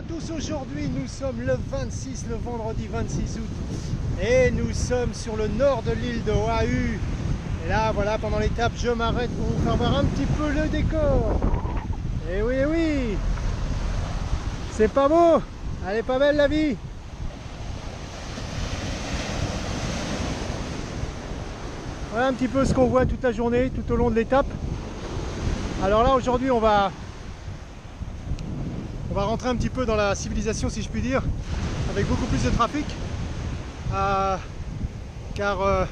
tous, aujourd'hui nous sommes le 26, le vendredi 26 août et nous sommes sur le nord de l'île de Oahu. Et là voilà, pendant l'étape je m'arrête pour vous faire voir un petit peu le décor. Et oui, oui, c'est pas beau, elle est pas belle la vie. Voilà un petit peu ce qu'on voit toute la journée, tout au long de l'étape. Alors là aujourd'hui on va rentrer un petit peu dans la civilisation, si je puis dire, avec beaucoup plus de trafic, car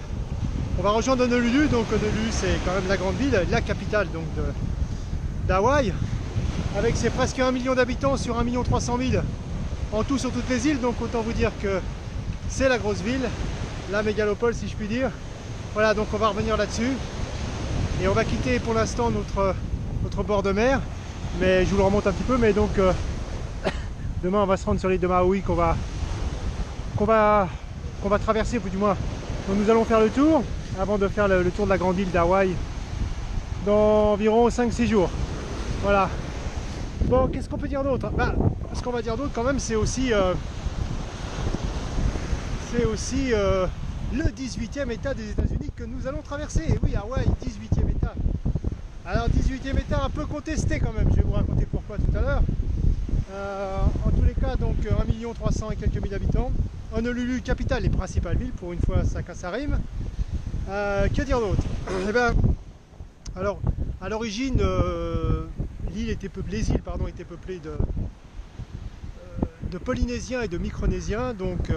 on va rejoindre Honolulu. Donc Honolulu c'est quand même la grande ville, la capitale donc d'Hawaï, avec ses presque 1 million d'habitants sur 1 300 000 en tout sur toutes les îles. Donc autant vous dire que c'est la grosse ville, la mégalopole si je puis dire. Voilà, donc on va revenir là-dessus et on va quitter pour l'instant notre bord de mer, mais je vous le remonte un petit peu. Mais donc demain on va se rendre sur l'île de Maui qu'on va traverser, ou du moins donc nous allons faire le tour avant de faire le tour de la grande île d'Hawaï dans environ 5-6 jours. Voilà. Bon, qu'est-ce qu'on peut dire d'autre? Ce qu'on va dire d'autre quand même, c'est aussi le 18e état des États-Unis que nous allons traverser. Et oui, Hawaï, 18e état. Alors 18e état un peu contesté quand même, je vais vous raconter pourquoi tout à l'heure. En tous les cas, donc 1 300 000 et quelques mille habitants. Honolulu, capitale et principale ville, pour une fois ça rime. Que dire d'autre? Eh bien, alors à l'origine, les îles étaient peuplées de Polynésiens et de Micronésiens, donc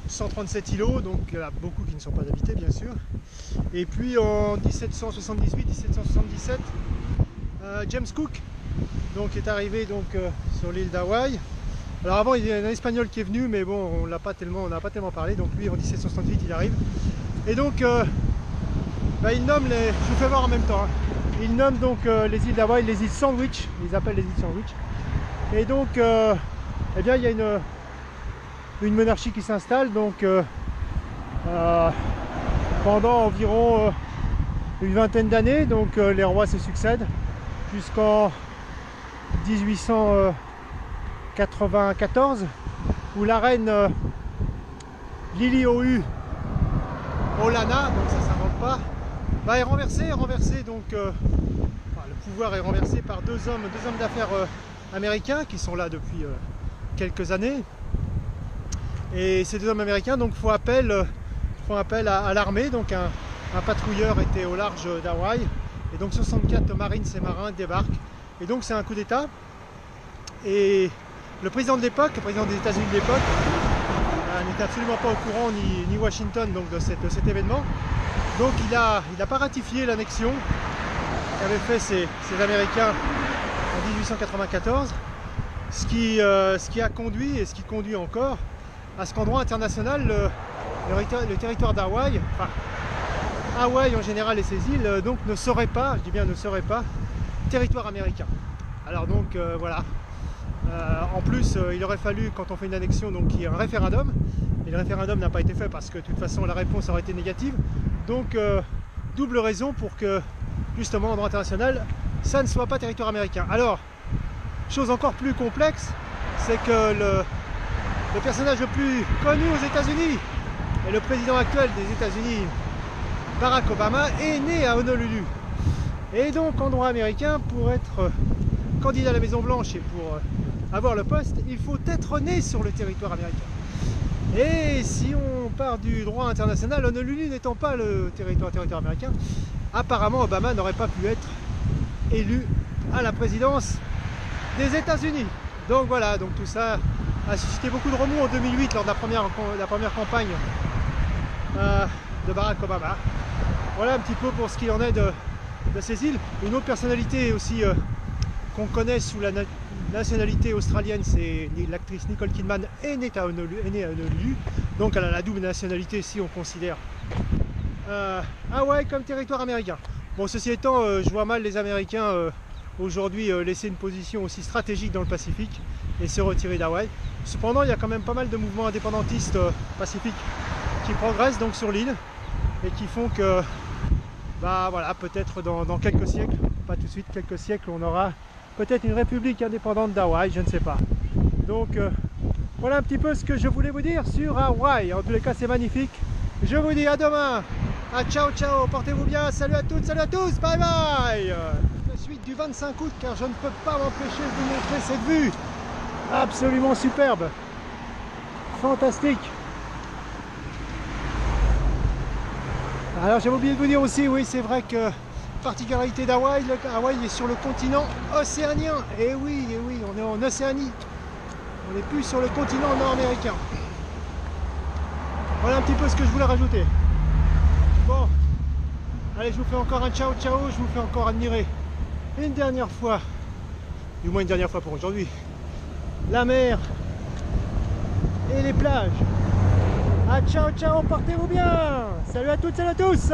137 îlots, donc il y en a beaucoup qui ne sont pas habités bien sûr. Et puis en 1778-1777, James Cook donc est arrivé donc sur l'île d'Hawaï. Alors avant il y a un Espagnol qui est venu, mais bon on n'a pas tellement parlé. Donc lui en 1768 il arrive. Et donc il nomme je vous fais voir en même temps, hein. Il nomme donc les îles d'Hawaï les îles Sandwich, ils appellent les îles Sandwich. Et donc eh bien il y a une monarchie qui s'installe donc pendant environ une vingtaine d'années. Donc les rois se succèdent jusqu'en 1894 où la reine Liliuohu Olana, donc ça s'invente pas, est renversée. Donc le pouvoir est renversé par deux hommes d'affaires américains qui sont là depuis quelques années. Et ces deux hommes américains donc font appel à l'armée. Donc un patrouilleur était au large d'Hawaï et donc 64 marines et marins débarquent. Et donc c'est un coup d'état. Et le président de l'époque, le président des États-Unis de l'époque, n'était absolument pas au courant, ni Washington, donc de cet événement. Donc il a pas ratifié l'annexion qu'avaient fait ces Américains en 1894, ce qui a conduit et ce qui conduit encore à ce qu'en droit international le territoire d'Hawaï, enfin Hawaï en général et ses îles, donc ne serait pas, je dis bien ne serait pas, territoire américain. Alors donc voilà. En plus il aurait fallu, quand on fait une annexion, donc qu'il y ait un référendum, et le référendum n'a pas été fait parce que de toute façon la réponse aurait été négative. Donc double raison pour que justement en droit international ça ne soit pas territoire américain. Alors chose encore plus complexe, c'est que le personnage le plus connu aux États-Unis et le président actuel des États-Unis, Barack Obama, est né à Honolulu. Et donc en droit américain, pour être candidat à la Maison Blanche et pour avoir le poste, il faut être né sur le territoire américain. Et si on part du droit international, Honolulu n'étant pas le territoire américain, apparemment Obama n'aurait pas pu être élu à la présidence des États-Unis. Donc voilà, donc tout ça a suscité beaucoup de remous en 2008 lors de la première campagne de Barack Obama. Voilà un petit peu pour ce qu'il en est de ces îles. Une autre personnalité aussi qu'on connaît sous la nationalité australienne, c'est l'actrice Nicole Kidman, est née à Honolulu. Donc elle a la double nationalité si on considère Hawaï comme territoire américain. Bon, ceci étant, je vois mal les Américains aujourd'hui laisser une position aussi stratégique dans le Pacifique et se retirer d'Hawaï. Cependant, il y a quand même pas mal de mouvements indépendantistes pacifiques qui progressent donc sur l'île et qui font que, voilà, peut-être dans quelques siècles, pas tout de suite, quelques siècles, on aura peut-être une république indépendante d'Hawaï, je ne sais pas. Donc voilà un petit peu ce que je voulais vous dire sur Hawaï. En tous les cas, c'est magnifique. Je vous dis à demain. Ciao ciao, portez-vous bien. Salut à toutes, salut à tous, bye bye. La suite du 25 août, car je ne peux pas m'empêcher de vous montrer cette vue. Absolument superbe. Fantastique. Alors j'avais oublié de vous dire aussi, oui c'est vrai que particularité d'Hawaï, Hawaï est sur le continent océanien. Et oui, on est en Océanie. On n'est plus sur le continent nord-américain. Voilà un petit peu ce que je voulais rajouter. Bon, allez, je vous fais encore un ciao ciao, je vous fais encore admirer une dernière fois, du moins une dernière fois pour aujourd'hui, la mer et les plages. Ciao ciao, portez-vous bien. Salut à toutes, salut à tous.